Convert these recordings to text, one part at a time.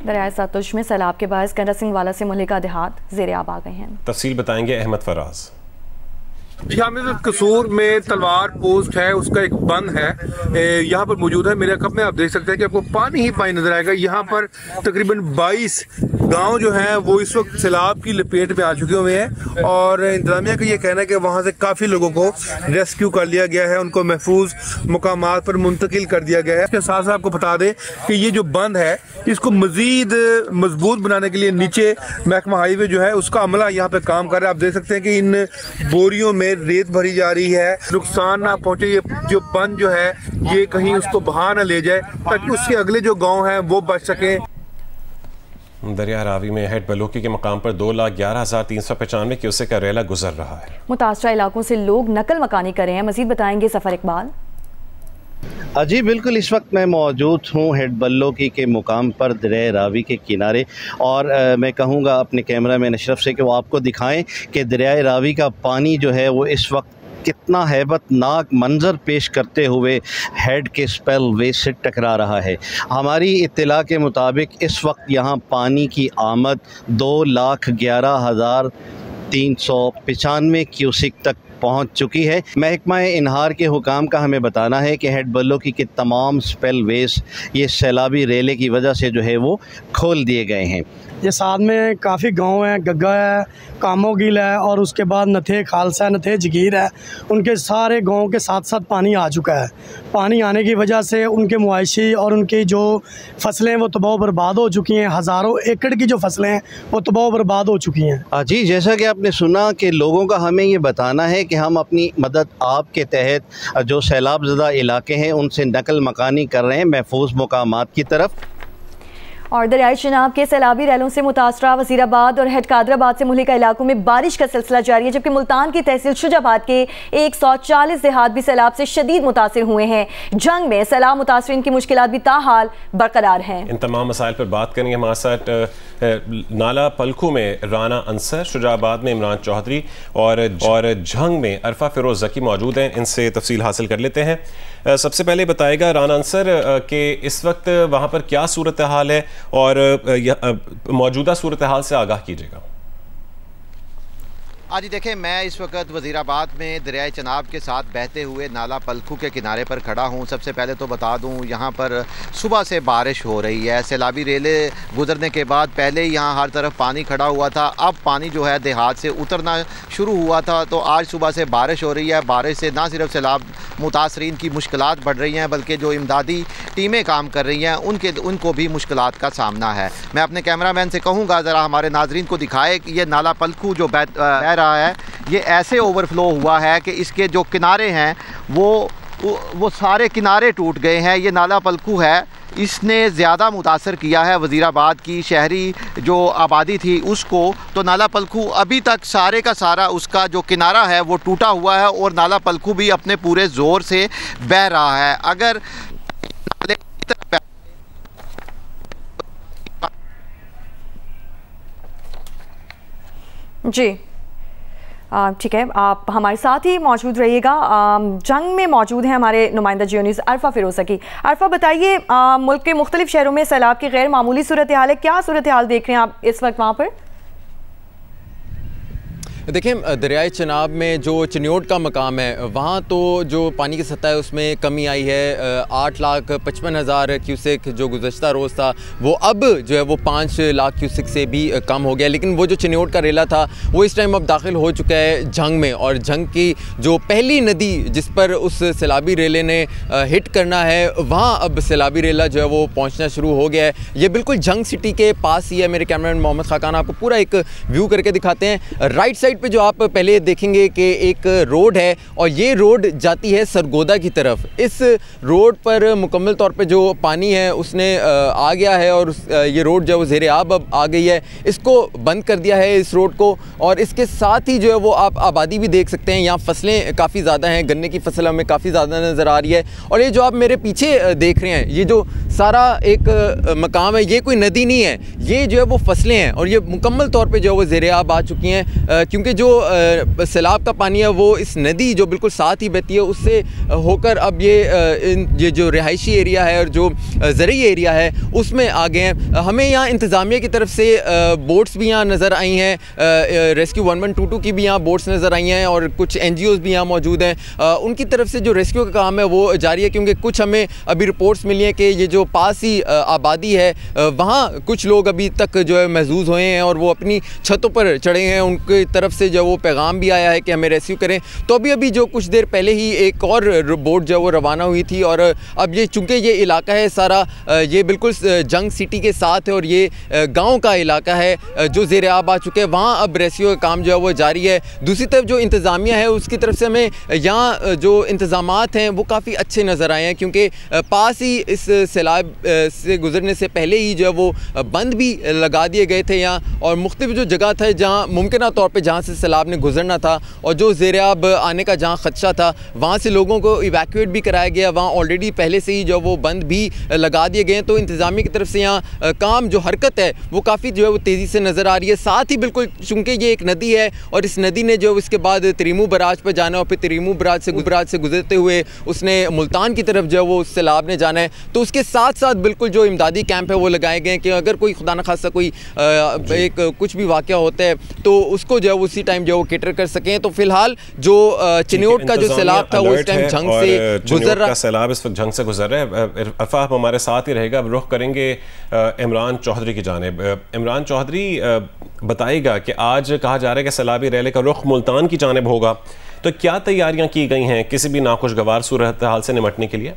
दरियाए सतलुज में सैलाब के बायस कंडा सिंह वाला से मुहलिका देहात ज़ेरे आब आ गए हैं। तफसील बताएंगे अहमद फराज। कसूर में तलवार पोस्ट है, उसका एक बंद है यहाँ पर मौजूद है। मेरे कप में आप देख सकते हैं कि आपको पानी ही पानी नजर आएगा। यहाँ पर तकरीबन 22 गांव जो हैं वो इस वक्त सैलाब की लपेट में आ चुके हुए हैं और इंतजामिया का ये कहना है कि वहाँ से काफ़ी लोगों को रेस्क्यू कर लिया गया है, उनको महफूज मुकामात पर मुंतकिल कर दिया गया है। इसके साथ साथ आपको बता दें कि ये जो बंद है इसको मजीद मजबूत बनाने के लिए नीचे महकमा हाईवे जो है उसका अमला यहाँ पे काम कर रहा है। आप देख सकते हैं कि इन बोरियों में रेत भरी जा रही है, नुकसान ना पहुंचे, ये जो बंद जो है ये कहीं उसको बहा ना ले जाए ताकि उसके अगले जो गांव हैं वो बच सकें। दरिया रावी में हेड बलोकी के मकाम पर 2,11,395 क्यूसेक का रेला गुजर रहा है। मुतासरा इलाकों से लोग नकल मकानी कर रहे हैं। मजीद बताएंगे सफर इकबाल। जी बिल्कुल, इस वक्त मैं मौजूद हूँ हेड बल्लोकी के मुकाम पर दरिया रावी के किनारे और मैं कहूँगा अपने कैमरामैन अशरफ से कि वो आपको दिखाएं कि दरिया रावी का पानी जो है वो इस वक्त कितना हैबतनाक मंजर पेश करते हुए हेड के स्पेल वे से टकरा रहा है। हमारी इत्तला के मुताबिक इस वक्त यहाँ पानी की आमद 2,11,395 क्यूसिक तक पहुंच चुकी है। महकमा इनहार के हुकाम का हमें बताना है कि हेड बल्लोकी के तमाम स्पेल वेज ये सैलाबी रेले की वजह से जो है वो खोल दिए गए हैं। ये साथ में काफ़ी गांव हैं, गग्गा है, कामोगिल है और उसके बाद नथे खालसा है, नथे जगीर है। उनके सारे गांव के साथ साथ पानी आ चुका है। पानी आने की वजह से उनके मुआशी और उनकी जो फसलें वो तबाह बर्बाद हो चुकी हैं। हज़ारों एकड़ की जो फसलें हैं वो तबाह बर्बाद हो चुकी हैं। जी, जैसा कि आपने सुना कि लोगों का हमें ये बताना है कि हम अपनी मदद आपके तहत जो सैलाब ज़दा इलाके हैं उनसे नकल मकानी कर रहे हैं महफूज मुकामात की तरफ। और दरियाई चिनाब के सैलाबी रैलों से मुतासरा वजीराबाद और हेड कादराबाद से मुहलिका इलाकों में बारिश का सिलसिला जारी है, जबकि मुल्तान की तहसील शुजाबाद के 140 देहात भी सैलाब से शदीद मुतासिर हुए हैं। जंग में सैलाब मुतासरीन की मुश्किलात भी ताहाल बरकरार हैं। इन तमाम मसाइल पर बात करेंगे हमारे साथ नाला पलखू में राना अंसर, शुजाबाद में इमरान चौधरी और जंग में अरफा फिरोज जकी मौजूद हैं। इनसे तफसील हासिल कर लेते हैं। सबसे पहले बताएगा राना अंसर कि इस वक्त वहाँ पर क्या सूरत हाल है और मौजूदा सूरत हाल से आगाह कीजिएगा। आज देखें, मैं इस वक्त वज़ीराबाद में दरियाए चनाब के साथ बहते हुए नाला पलखू के किनारे पर खड़ा हूँ। सबसे पहले तो बता दूँ यहाँ पर सुबह से बारिश हो रही है। सैलाबी रेले गुजरने के बाद पहले ही यहाँ हर तरफ पानी खड़ा हुआ था, अब पानी जो है देहात से उतरना शुरू हुआ था। तो आज सुबह से बारिश हो रही है। बारिश से ना सिर्फ सैलाब मुतासरीन की मुश्किलात बढ़ रही हैं बल्कि जो इमदादी टीमें काम कर रही हैं उनको भी मुश्किलात का सामना है। मैं अपने कैमरामैन से कहूँगा ज़रा हमारे नाजरीन को दिखाए कि ये नाला पलखू जो बह रहा है ये ऐसे ओवरफ्लो हुआ है कि इसके जो किनारे हैं वो सारे किनारे टूट गए हैं। ये नाला पलखू है, इसने ज़्यादा मुतासर किया है वज़ीराबाद की शहरी जो आबादी थी उसको। तो नाला पलखू अभी तक सारे का सारा उसका जो किनारा है वो टूटा हुआ है और नाला पलखू भी अपने पूरे ज़ोर से बह रहा है। अगर जी ठीक है, आप हमारे साथ ही मौजूद रहिएगा। जंग में मौजूद हैं हमारे नुमाइंदा जियो न्यूज़ अरफा फिरोज की। अरफा बताइए, मुल्क के मुख्तलिफ शहरों में सैलाब की गैर मामूली सूरत हाल है, क्या सूरत हाल देख रहे हैं आप इस वक्त वहाँ पर? देखें, दरियाए चनाब में जो चिन्योट का मकाम है वहाँ तो जो पानी की सतह है उसमें कमी आई है। 8,55,000 क्यूसेक जो गुज़श्ता रोज़ था वो अब जो है वो 5 लाख क्यूसेक से भी कम हो गया। लेकिन वो जो चिन्योट का रेला था वो इस टाइम अब दाखिल हो चुका है जंग में, और जंग की जो पहली नदी जिस पर उस सैलाबी रेले ने हिट करना है वहाँ अब सैलाबी रेला जो है वो पहुँचना शुरू हो गया है। ये बिल्कुल जंग सिटी के पास ही है। मेरे कैमरामैन मोहम्मद खाकान आपको पूरा एक व्यू करके दिखाते हैं। राइट साइड पे जो आप पहले देखेंगे कि एक रोड है और ये रोड जाती है सरगोदा की तरफ। इस रोड पर मुकम्मल तौर पे जो पानी है उसने आ गया है और ये रोड जो है वो ज़ेरे आब अब आ गई है। इसको बंद कर दिया है इस रोड को, और इसके साथ ही जो है वो आप आबादी भी देख सकते हैं। यहाँ फसलें काफ़ी ज़्यादा हैं, गन्ने की फसल हमें काफ़ी ज़्यादा नज़र आ रही है। और ये जो आप मेरे पीछे देख रहे हैं, ये जो सारा एक मकाम है, ये कोई नदी नहीं है, ये जो है वो फसलें हैं और ये मुकम्मल तौर पे जो है वो ज़ेर-ए-आब आ चुकी हैं, क्योंकि जो सैलाब का पानी है वो इस नदी जो बिल्कुल साथ ही बहती है उससे होकर अब ये जो रिहायशी एरिया है और जो ज़रूरी एरिया है उसमें आ गए हैं। हमें यहाँ इंतज़ामिया की तरफ से बोट्स भी यहाँ नज़र आई हैं, रेस्क्यू 1122 की भी यहाँ बोट्स नज़र आई हैं और कुछ NGOs भी यहाँ मौजूद हैं। उनकी तरफ से जो रेस्क्यू का काम है वो जारी है, क्योंकि कुछ हमें अभी रिपोर्ट्स मिली हैं कि ये जो पास ही आबादी है वहाँ कुछ लोग अभी तक जो है महजूज हुए हैं और वो अपनी छतों पर चढ़े हैं। उनकी तरफ से जो वो पैगाम भी आया है कि हमें रेस्क्यू करें। तो अभी जो कुछ देर पहले ही एक और बोट जो वो रवाना हुई थी और अब ये चूँकि ये इलाका है सारा ये बिल्कुल जंग सिटी के साथ है और ये गाँव का इलाका है जो ज़ेर-ए-आब आ चुके हैं, वहाँ अब रेस्क्यू का काम जो है वो जारी है। दूसरी तरफ जो इंतज़ामिया है उसकी तरफ से हमें यहाँ जो इंतज़ामात हैं वो काफ़ी अच्छे नज़र आए हैं, क्योंकि पास ही इस सैलाब से गुजरने से पहले ही जो है वो बंद भी लगा दिए गए थे यहाँ, और मुख्तलिफ जो जगह था जहाँ मुमकिन तौर पर जहाँ से सैलाब ने गुजरना था और जो ज़ेर-ए-आब आने का जहाँ ख़दशा था वहाँ से लोगों को इवैक्यूएट भी कराया गया। वहाँ ऑलरेडी पहले से ही जो वो बंद भी लगा दिए गए हैं। तो इंतज़ामिया की तरफ से यहाँ काम जो हरकत है वो काफ़ी जो है वो तेज़ी से नज़र आ रही है। साथ ही बिल्कुल चूँकि ये एक नदी है और इस नदी ने जो इसके बाद तरीमू बराज पर जाना और फिर तरीमू बराज से गुजरते हुए उसने मुल्तान की तरफ जो है वो उस सैलाब ने जाना है, तो उसके साथ साथ बिल्कुल जो इमदादी कैंप है वो लगाए गए हैं कि अगर कोई खुदा न खासा कोई एक कुछ भी वाक़या होता है तो उसको जो है उसी टाइम जो वो केटर कर सकें। तो फिलहाल जो चिन्योट का जो सैलाब था वो इस टाइम झंग से गुजर रहा है, सैलाब इस वक्त झंग से गुजर रहा है। अरफा आप हमारे साथ ही रहेगा, अब रुख करेंगे इमरान चौधरी की जानिब। इमरान चौधरी बताएगा कि आज कहा जा रहा है कि सैलाबी रैली का रुख मुल्तान की जानिब होगा, तो क्या तैयारियां की गई हैं किसी भी नाखुशगवार सूरत हाल से निपटने के लिए?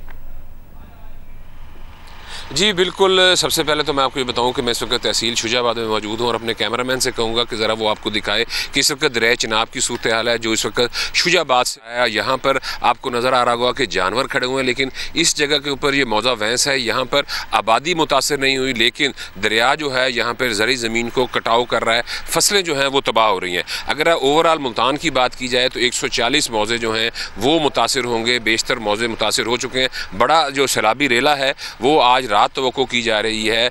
जी बिल्कुल, सबसे पहले तो मैं आपको ये बताऊं कि मैं इस वक्त तहसील शुजाबाद में मौजूद हूं और अपने कैमरामैन से कहूंगा कि ज़रा वो आपको दिखाए कि इस वक्त दरिया चिनाब की सूरत हाल है जो इस वक्त शुजाबाद से आया। यहाँ पर आपको नज़र आ रहा होगा कि जानवर खड़े हुए हैं, लेकिन इस जगह के ऊपर ये मौजा भैंस है। यहाँ पर आबादी मुतासर नहीं हुई, लेकिन दरिया जो है यहाँ पर ज़री ज़मीन को कटाव कर रहा है, फसलें जो हैं वो तबाह हो रही हैं। अगर ओवरऑल मुल्तान की बात की जाए तो 140 मौजे जो हैं वो मुतासर होंगे, बेशतर मौजे मुतासर हो चुके हैं। बड़ा जो सैलाबी रेला है वो आज रात तवक्को की जा रही है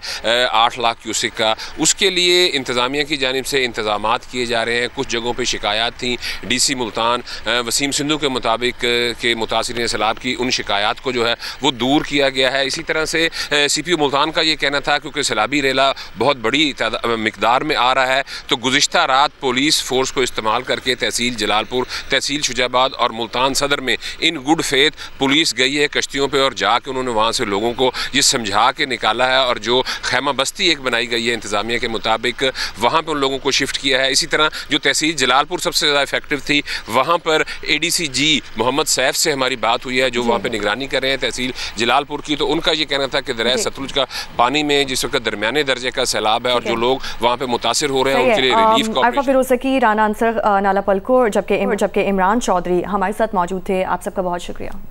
8 लाख क्यूसेक का। उसके लिए इंतज़ामिया की जानिब से इंतज़ामात किए जा रहे हैं। कुछ जगहों पे शिकायत थी, DC मुल्तान वसीम सिंधु के मुताबिक के मुतासिरीन सैलाब की उन शिकायत को जो है वो दूर किया गया है। इसी तरह से CPO मुल्तान का ये कहना था क्योंकि सैलाबी रेला बहुत बड़ी मिकदार में आ रहा है तो गुज़िश्ता रात पुलिस फोर्स को इस्तेमाल करके तहसील जलालपुर, तहसील शुजाबाद और मुल्तान सदर में इन गुड फेथ पुलिस गई है कश्तियों पर और जाके उन्होंने वहाँ से लोगों को ये समझा के निकाला है और जो खैमा बस्ती एक बनाई गई है इंतज़ामिया के मुताबिक वहाँ पर उन लोगों को शिफ्ट किया है। इसी तरह जो तहसील जलालपुर सबसे ज़्यादा इफेक्टिव थी वहाँ पर ADCG मोहम्मद सैफ से हमारी बात हुई है जो वहाँ पर निगरानी कर रहे हैं तहसील जलालपुर की। तो उनका ये कहना था कि दरिया सतलुज का पानी में जिस वक्त दरमियाने दर्जे का सैलाब है और जो लोग वहाँ पर मुतासर हो रहे हैं उनके लिए रिलीफ अरफा फिरोज़की, राना अंसर, नाला पलको, जबकि इमरान चौधरी हमारे साथ मौजूद थे। आप सबका बहुत शुक्रिया।